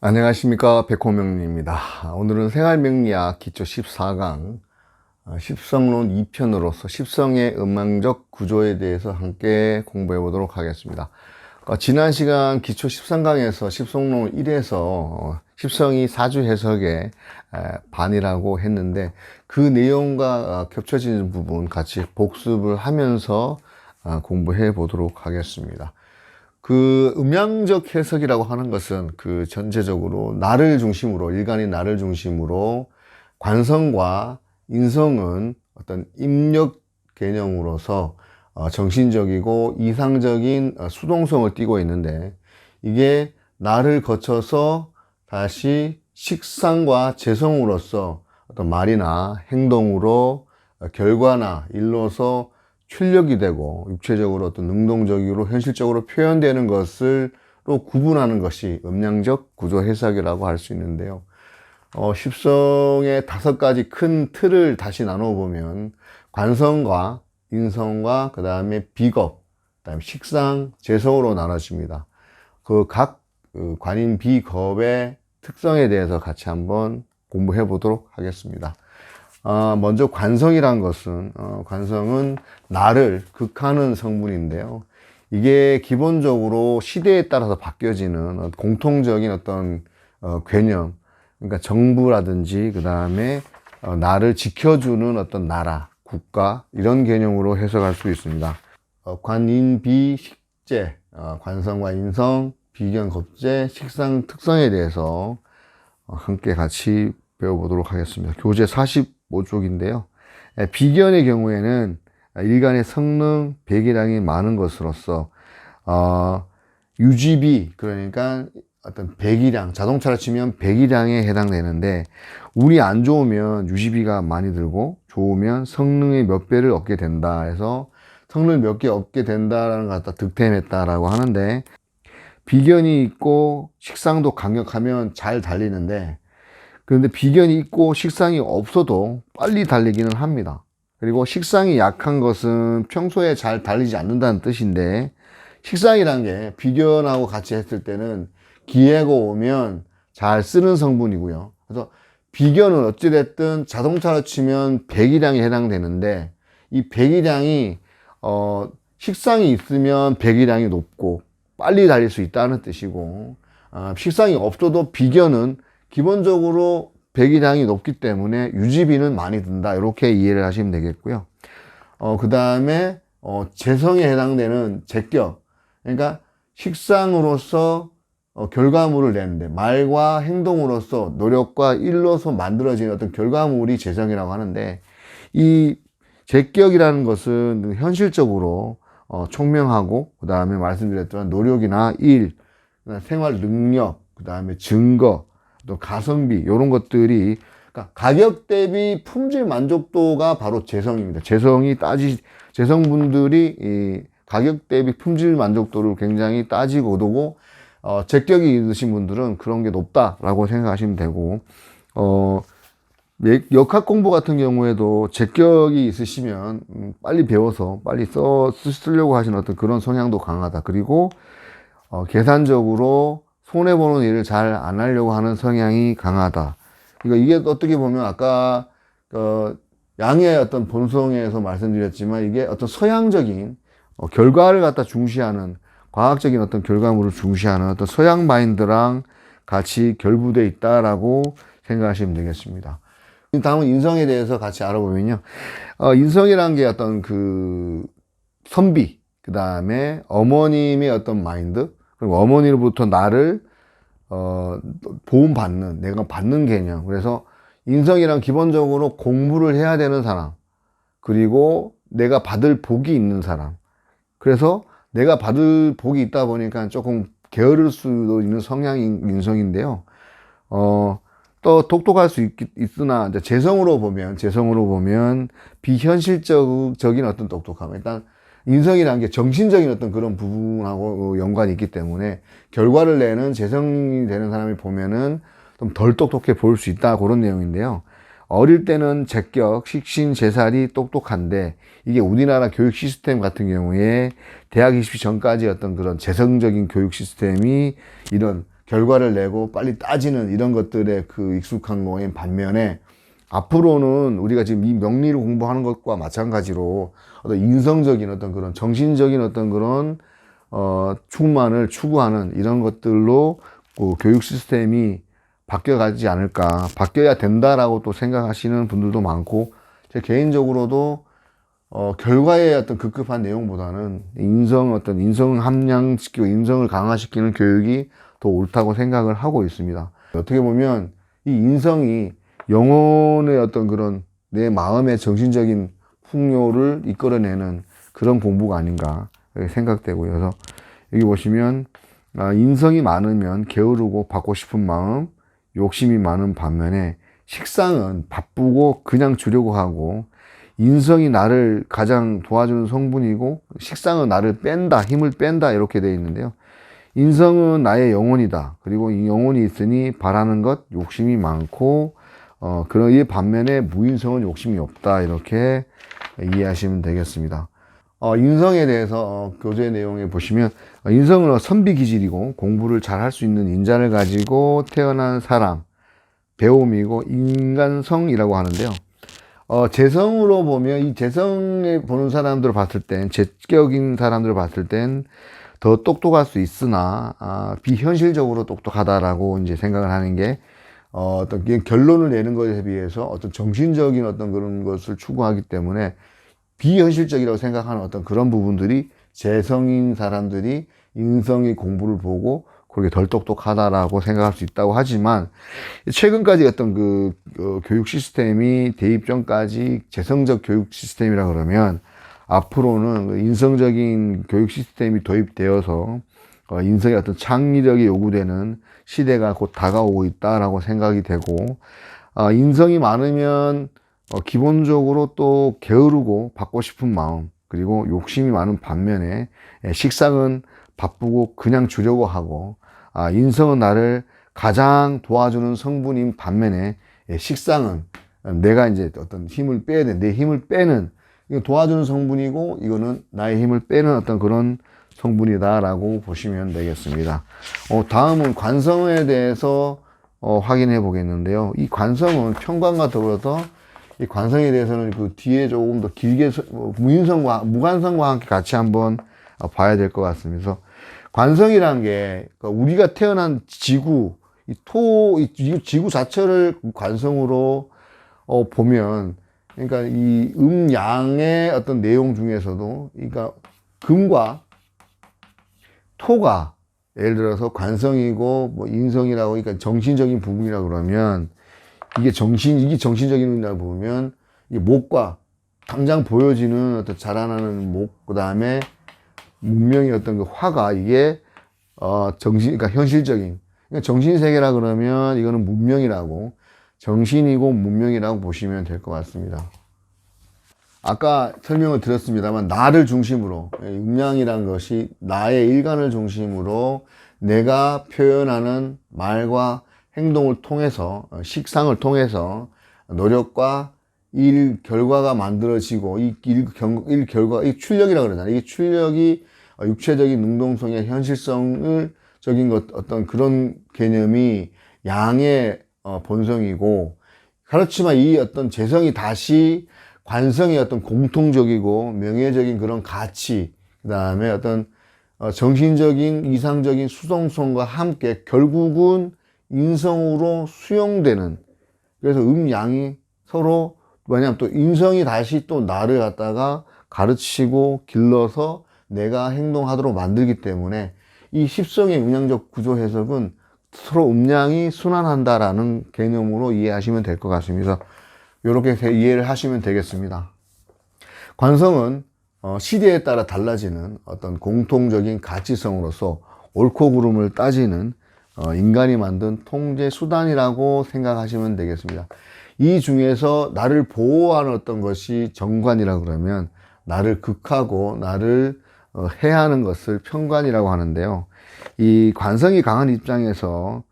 안녕하십니까, 백호명리입니다. 오늘은 생활명리학 기초 14강 십성론 2편으로서 십성의 음양적 구조에 대해서 함께 공부해 보도록 하겠습니다. 지난 시간 기초 13강에서 십성론 1에서 십성이 사주 해석의 반이라고 했는데, 그 내용과 겹쳐지는 부분 같이 복습을 하면서 공부해 보도록 하겠습니다. 그 음양적 해석이라고 하는 것은 그 전체적으로 나를 중심으로, 일간이 나를 중심으로, 관성과 인성은 어떤 입력 개념으로서 정신적이고 이상적인 수동성을 띠고 있는데, 이게 나를 거쳐서 다시 식상과 재성으로서 어떤 말이나 행동으로 결과나 일로서 출력이 되고 육체적으로 어떤 능동적으로 현실적으로 표현되는 것을 구분하는 것이 음양적 구조 해석이라고 할 수 있는데요. 십성의 5가지 큰 틀을 다시 나눠 보면 관성과 인성과 그 다음에 비겁, 그 다음에 식상, 재성으로 나눠집니다. 그 각 관인 비겁의 특성에 대해서 같이 한번 공부해 보도록 하겠습니다. 먼저 관성이란 것은, 관성은 나를 극하는 성분인데요. 이게 기본적으로 시대에 따라서 바뀌어지는 공통적인 어떤 개념, 그러니까 정부라든지 그 다음에 나를 지켜주는 어떤 나라, 국가, 이런 개념으로 해석할 수 있습니다. 관인비식재, 관성과 인성, 비견, 겁재, 식상 특성에 대해서 함께 같이 배워보도록 하겠습니다. 교재 45쪽인데요. 비견의 경우에는 일간의 성능, 배기량이 많은 것으로서 유지비, 그러니까 어떤 배기량, 자동차를 치면 배기량에 해당되는데, 운이 안 좋으면 유지비가 많이 들고 좋으면 성능의 몇 배를 얻게 된다 해서 성능을 몇 개 얻게 된다라는 걸 갖다 득템했다라고 하는데, 비견이 있고 식상도 강력하면 잘 달리는데, 그런데 비견이 있고 식상이 없어도 빨리 달리기는 합니다. 그리고 식상이 약한 것은 평소에 잘 달리지 않는다는 뜻인데, 식상이란 게 비견하고 같이 했을 때는 기회가 오면 잘 쓰는 성분이고요. 그래서 비견은 어찌됐든 자동차로 치면 배기량에 해당되는데, 이 배기량이 식상이 있으면 배기량이 높고 빨리 달릴 수 있다는 뜻이고, 식상이 없어도 비견은 기본적으로 배기량이 높기 때문에 유지비는 많이 든다, 이렇게 이해를 하시면 되겠고요. 그 다음에 재성에 해당되는 재격, 그러니까 식상으로서 결과물을 내는데, 말과 행동으로서 노력과 일로서 만들어지는 어떤 결과물이 재성이라고 하는데, 이 재격이라는 것은 현실적으로 총명하고, 그 다음에 말씀드렸던 노력이나 일, 생활 능력, 그 다음에 증거, 또 가성비, 이런 것들이, 그러니까 가격 대비 품질 만족도가 바로 재성입니다. 재성분들이 이 가격 대비 품질 만족도를 굉장히 따지고 두고, 재격이 있으신 분들은 그런 게 높다라고 생각하시면 되고, 역학 공부 같은 경우에도 재격이 있으시면 빨리 배워서 빨리 쓰려고 하시는 어떤 그런 성향도 강하다. 그리고 계산적으로 손해보는 일을 잘 안 하려고 하는 성향이 강하다. 그러니까 이게 어떻게 보면 아까 양의 어떤 본성에서 말씀드렸지만, 이게 어떤 서양적인 결과를 갖다 중시하는, 과학적인 어떤 결과물을 중시하는 어떤 서양 마인드랑 같이 결부되어 있다라고 생각하시면 되겠습니다. 다음은 인성에 대해서 같이 알아보면요. 인성이란 게 어떤 그 선비, 그 다음에 어머님의 어떤 마인드, 그리고 어머니로부터 나를 보험받는, 내가 받는 개념. 그래서 인성이란 기본적으로 공부를 해야 되는 사람, 그리고 내가 받을 복이 있는 사람. 그래서 내가 받을 복이 있다 보니까 조금 게으를 수도 있는 성향인 인성인데요. 또 똑똑할 수 있으나, 이제 재성으로 보면 비현실적인 어떤 똑똑함. 일단 인성이라는 게 정신적인 어떤 그런 부분하고 연관이 있기 때문에, 결과를 내는 재성이 되는 사람이 보면은 좀 덜 똑똑해 보일 수 있다, 그런 내용인데요. 어릴 때는 재격, 식신, 재살이 똑똑한데, 이게 우리나라 교육 시스템 같은 경우에 대학 입시 전까지 어떤 그런 재성적인 교육 시스템이 이런 결과를 내고 빨리 따지는 이런 것들에 그 익숙한 거인 반면에 앞으로는 우리가 지금 이 명리를 공부하는 것과 마찬가지로 어떤 인성적인 어떤 그런 정신적인 어떤 그런 충만을 추구하는 이런 것들로 그 교육 시스템이 바뀌어가지 않을까, 바뀌어야 된다라고 또 생각하시는 분들도 많고, 제 개인적으로도 결과의 어떤 급급한 내용보다는 인성을 함양시키고 인성을 강화시키는 교육이 더 옳다고 생각을 하고 있습니다. 어떻게 보면 이 인성이 영혼의 어떤 그런 내 마음의 정신적인 풍요를 이끌어내는 그런 공부가 아닌가 생각되고요. 그래서 여기 보시면 인성이 많으면 게으르고 받고 싶은 마음, 욕심이 많은 반면에 식상은 바쁘고 그냥 주려고 하고, 인성이 나를 가장 도와주는 성분이고 식상은 나를 뺀다, 힘을 뺀다 이렇게 되어 있는데요. 인성은 나의 영혼이다. 그리고 이 영혼이 있으니 바라는 것, 욕심이 많고 그런 이 반면에 무인성은 욕심이 없다. 이렇게 이해하시면 되겠습니다. 인성에 대해서 교재 내용에 보시면 인성은 선비기질이고 공부를 잘 할 수 있는 인자를 가지고 태어난 사람, 배움이고 인간성이라고 하는데요. 재성으로 보면 이 재성에 보는 사람들을 봤을 땐, 재격인 사람들을 봤을 땐 더 똑똑할 수 있으나 비현실적으로 똑똑하다라고 이제 생각을 하는 게 어떤 결론을 내는 것에 비해서 어떤 정신적인 어떤 그런 것을 추구하기 때문에 비현실적이라고 생각하는 어떤 그런 부분들이 재성인 사람들이 인성의 공부를 보고 그렇게 덜 똑똑하다라고 생각할 수 있다고 하지만, 최근까지 어떤 교육 시스템이 대입 전까지 재성적 교육 시스템이라 그러면 앞으로는 인성적인 교육 시스템이 도입되어서 인성의 어떤 창의력이 요구되는 시대가 곧 다가오고 있다라고 생각이 되고, 인성이 많으면 기본적으로 또 게으르고 받고 싶은 마음, 그리고 욕심이 많은 반면에 식상은 바쁘고 그냥 주려고 하고, 인성은 나를 가장 도와주는 성분인 반면에 식상은 내가 이제 어떤 힘을 빼야 돼. 내 힘을 빼는, 이거 도와주는 성분이고 이거는 나의 힘을 빼는 어떤 그런 성분이다라고 보시면 되겠습니다. 다음은 관성에 대해서 확인해 보겠는데요. 이 관성은 편관과 더불어서 이 관성에 대해서는 그 뒤에 조금 더 길게 무관성과 함께 같이 한번 봐야 될 것 같습니다. 관성이란 게 우리가 태어난 지구, 이 지구 자체를 관성으로 보면, 그러니까 이 음양의 어떤 내용 중에서도, 그러니까 금과 토가 예를 들어서 관성이고 뭐 인성이라고, 그러니까 정신적인 부분이라 그러면 이게 정신적인이라고 보면 이 목과 당장 보여지는 어떤 자라나는 목, 그 다음에 문명의 어떤 그 화가, 이게 그러니까 현실적인, 그러니까 정신세계라 그러면 이거는 문명이라고, 정신이고 문명이라고 보시면 될 것 같습니다. 아까 설명을 드렸습니다만, 나를 중심으로, 음양이란 것이 나의 일관을 중심으로 내가 표현하는 말과 행동을 통해서, 식상을 통해서 노력과 일 결과가 만들어지고, 이 결과, 이 출력이라고 그러잖아요. 이 출력이 육체적인 능동성의 현실성을 적인 어떤 그런 개념이 양의 본성이고, 그렇지만 이 어떤 재성이 다시 관성의 어떤 공통적이고 명예적인 그런 가치, 그 다음에 어떤 정신적인 이상적인 수동성과 함께 결국은 인성으로 수용되는, 그래서 음양이 서로, 왜냐하면 또 인성이 다시 또 나를 갖다가 가르치고 길러서 내가 행동하도록 만들기 때문에 이 십성의 음양적 구조 해석은 서로 음양이 순환한다라는 개념으로 이해하시면 될 것 같습니다. 이렇게 이해를 하시면 되겠습니다. 관성은 시대에 따라 달라지는 어떤 공통적인 가치성으로서 옳고 그름을 따지는 인간이 만든 통제 수단이라고 생각하시면 되겠습니다. 이 중에서 나를 보호하는 어떤 것이 정관이라 그러면, 나를 극하고 나를 해하는 것을 편관이라고 하는데요. 이 관성이 강한 입장에서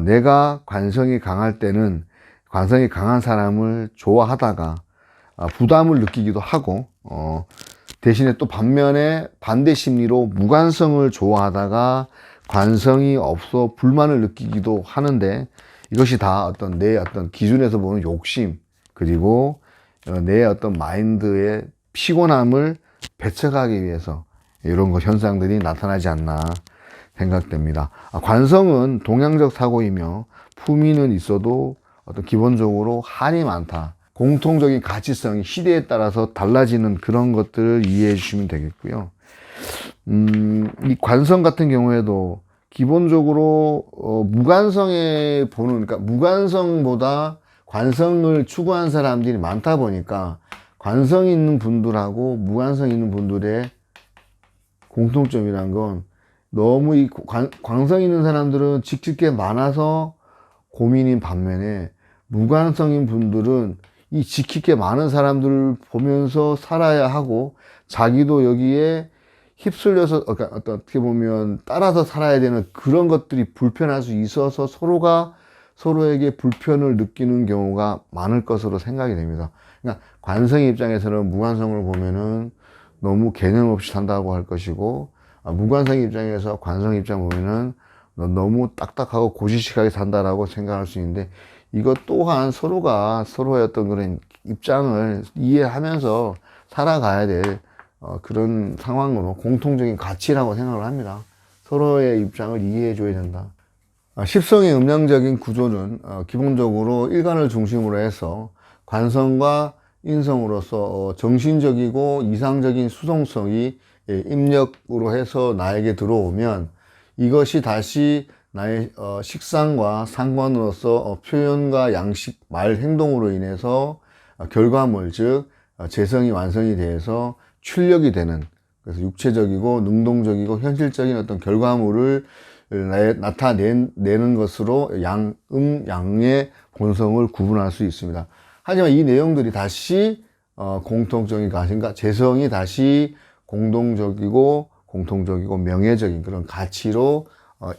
내가 관성이 강할 때는 관성이 강한 사람을 좋아하다가 부담을 느끼기도 하고, 대신에 또 반면에 반대 심리로 무관성을 좋아하다가 관성이 없어 불만을 느끼기도 하는데, 이것이 다 어떤 내 어떤 기준에서 보는 욕심, 그리고 내 어떤 마인드의 피곤함을 배척하기 위해서 이런 거 현상들이 나타나지 않나 생각됩니다. 관성은 동양적 사고이며 품위는 있어도 어떤 기본적으로 한이 많다. 공통적인 가치성이 시대에 따라서 달라지는 그런 것들을 이해해 주시면 되겠고요. 이 관성 같은 경우에도 기본적으로 무관성에 보는, 그러니까 무관성보다 관성을 추구한 사람들이 많다 보니까 관성 있는 분들하고 무관성 있는 분들의 공통점이란 건, 너무 이 관성 있는 사람들은 지킬 게 많아서 고민인 반면에 무관성인 분들은 이 지킬 게 많은 사람들을 보면서 살아야 하고 자기도 여기에 휩쓸려서, 그러니까 어떻게 보면 따라서 살아야 되는 그런 것들이 불편할 수 있어서 서로가 서로에게 불편을 느끼는 경우가 많을 것으로 생각이 됩니다. 그러니까 관성의 입장에서는 무관성을 보면은 너무 개념 없이 산다고 할 것이고, 무관성 입장에서 관성 입장 보면은 너무 딱딱하고 고지식하게 산다라고 생각할 수 있는데, 이것 또한 서로가 서로의 어떤 그런 입장을 이해하면서 살아가야 될 그런 상황으로 공통적인 가치라고 생각을 합니다. 서로의 입장을 이해해 줘야 된다. 십성의 음양적인 구조는 기본적으로 일간을 중심으로 해서 관성과 인성으로서 정신적이고 이상적인 수동성이 입력으로 해서 나에게 들어오면, 이것이 다시 나의 식상과 상관으로서 표현과 양식, 말, 행동으로 인해서 결과물, 즉 재성이 완성이 돼서 출력이 되는, 그래서 육체적이고 능동적이고 현실적인 어떤 결과물을 나타내는 것으로 양의 본성을 구분할 수 있습니다. 하지만 이 내용들이 다시 공통적인 가치인가, 재성이 다시 공통적이고 명예적인 그런 가치로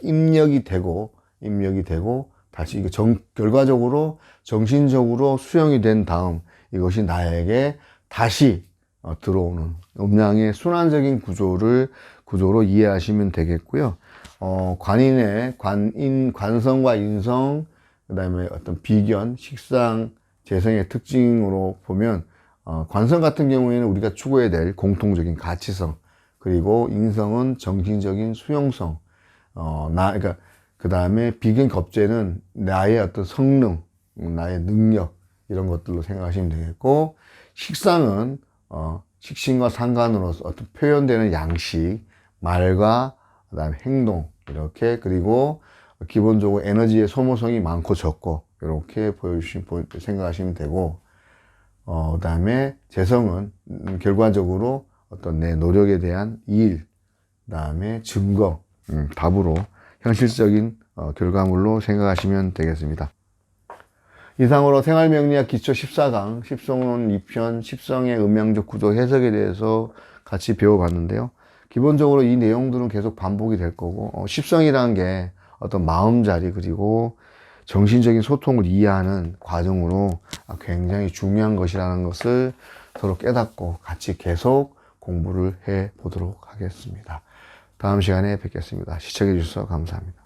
입력이 되고 다시 이게 결과적으로 정신적으로 수용이 된 다음, 이것이 나에게 다시 들어오는 음양의 순환적인 구조로 이해하시면 되겠고요. 관성과 인성, 그 다음에 어떤 비견, 식상, 재성의 특징으로 보면, 관성 같은 경우에는 우리가 추구해야 될 공통적인 가치성, 그리고 인성은 정신적인 수용성, 그러니까 그 다음에 비견 겁재는 나의 어떤 성능, 나의 능력, 이런 것들로 생각하시면 되겠고, 식상은 식신과 상관으로서 어떤 표현되는 양식, 말과 그 다음에 행동, 이렇게, 그리고 기본적으로 에너지의 소모성이 많고 적고, 이렇게 생각하시면 되고, 그 다음에 재성은 결과적으로 어떤 내 노력에 대한 일, 그 다음에 증거, 답으로 현실적인 결과물로 생각하시면 되겠습니다. 이상으로 생활명리학 기초 14강, 십성론 2편, 십성의 음양적 구조 해석에 대해서 같이 배워봤는데요. 기본적으로 이 내용들은 계속 반복이 될 거고, 십성이라는 게 어떤 마음자리, 그리고 정신적인 소통을 이해하는 과정으로 굉장히 중요한 것이라는 것을 서로 깨닫고 같이 계속 공부를 해 보도록 하겠습니다. 다음 시간에 뵙겠습니다. 시청해 주셔서 감사합니다.